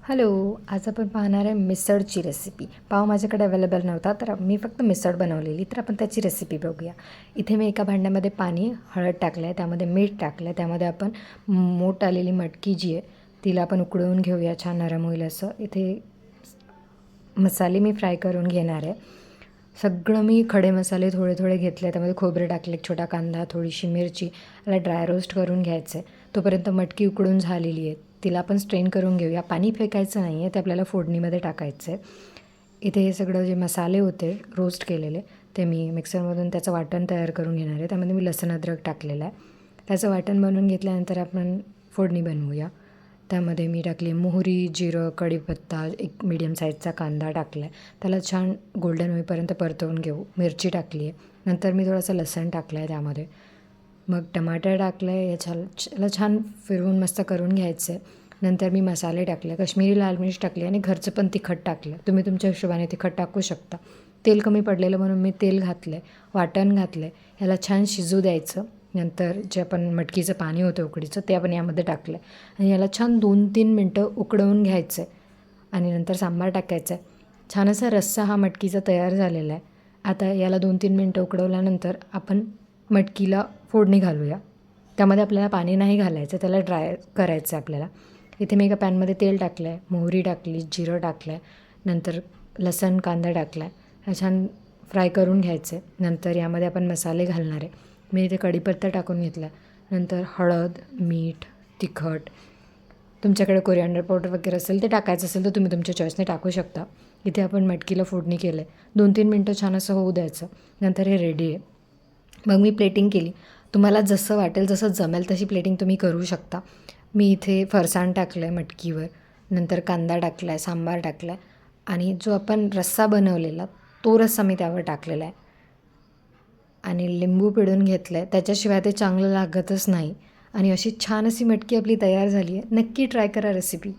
Hello. आज आपण पाहणार आहे मिसळची रेसिपी. पाव माझ्याकडे अवेलेबल नव्हता, तर मी फक्त मिसळ बनवलेली. तर आपण त्याची रेसिपी बघूया. इथे मी एका भांड्यामध्ये पाणी, हळद टाकलं आहे, त्यामध्ये मीठ टाकलं आहे, त्यामध्ये आपण मोठ आलेली मटकी जी आहे तिला आपण उकळवून घेऊया, छान नरम होईल असं. इथे मसाले मी फ्राय करून घेणार आहे. सगळं मी खडे मसाले थोडे थोडे घेतले. त्यामध्ये खोबरे टाकले, एक छोटा कांदा, थोडीशी मिरची, याला ड्राय रोस्ट करून घ्यायचं आहे. तोपर्यंत मटकी उकडून झालेली आहे, तिला आपण स्ट्रेन करून घेऊया. पाणी फेकायचं नाही आहे, ते आपल्याला फोडणीमध्ये टाकायचं आहे. इथे हे सगळं जे मसाले होते रोस्ट केलेले, ते मी मिक्सरमधून त्याचं वाटण तयार करून घेणार आहे. त्यामध्ये मी लसूण अद्रक टाकलेलं आहे. त्याचं वाटण बनवून घेतल्यानंतर आपण फोडणी बनवूया. त्यामध्ये मी टाकली मोहरी, जिरं, कढीपत्ता, एक मीडियम साईजचा कांदा टाकला आहे. त्याला छान गोल्डन होईपर्यंत परतवून घेऊ. मिरची टाकली आहे. नंतर मी थोडासा लसूण टाकला आहे त्यामध्ये. मग टमाटर टाकलं आहे. याला छान फिरवून मस्त करून घ्यायचं आहे. नंतर मी मसाले टाकले, काश्मीरी लाल मिर्च टाकली आणि घरचं पण तिखट टाकलं. तुम्ही तुमच्या हिशोबाने तिखट टाकू शकता. तेल कमी पडलेलं म्हणून मी तेल घातलं आहे, वाटण घातलं आहे. ह्याला छान शिजू द्यायचं. नंतर जे आपण मटकीचं पाणी होतं उकडीचं, ते आपण यामध्ये टाकलं आहे आणि याला छान 2-3 मिनटं उकडवून घ्यायचं आहे आणि नंतर सांबार टाकायचं आहे. छान असा रस्सा हा मटकीचा तयार झालेला आहे. आता याला 2-3 मिनटं उकडवल्यानंतर आपण मटकीला फोडणी घालूया. त्यामध्ये आपल्याला पाणी नाही घालायचं, त्याला ड्राय करायचं आहे आपल्याला. इथे मी एका पॅनमध्ये तेल टाकलं आहे, मोहरी टाकली, जिरं टाकलं आहे, नंतर लसूण कांदा टाकला आहे. हा छान फ्राय करून घ्यायचं आहे. नंतर यामध्ये आपण मसाले घालणार आहे. मी इथे कढीपत्ता टाकून घेतला. नंतर हळद, मीठ, तिखट, तुमच्याकडे कोरिअँडर पावडर वगैरे असेल ते टाकायचं असेल तर तुम्ही तुमच्या चॉईसने टाकू शकता. इथे आपण मटकीला फोडणी केलं आहे. 2-3 मिनटं छान असं होऊ द्यायचं. नंतर हे रेडी आहे. मग मी प्लेटिंग केली. तुम्हाला जसं वाटेल, जसं जमेल तशी प्लेटिंग तुम्ही करू शकता. मी इथे फरसाण टाकलं आहे मटकीवर, नंतर कांदा टाकला आहे, सांबार टाकला आहे आणि जो आपण रस्सा बनवलेला तो रस्सा मी त्यावर टाकलेला आहे आणि लिंबू पिळून घेतलं आहे. त्याच्याशिवाय ते चांगलं लागतच नाही आणि अशी छान अशी मटकी आपली तयार झाली आहे. नक्की ट्राय करा रेसिपी.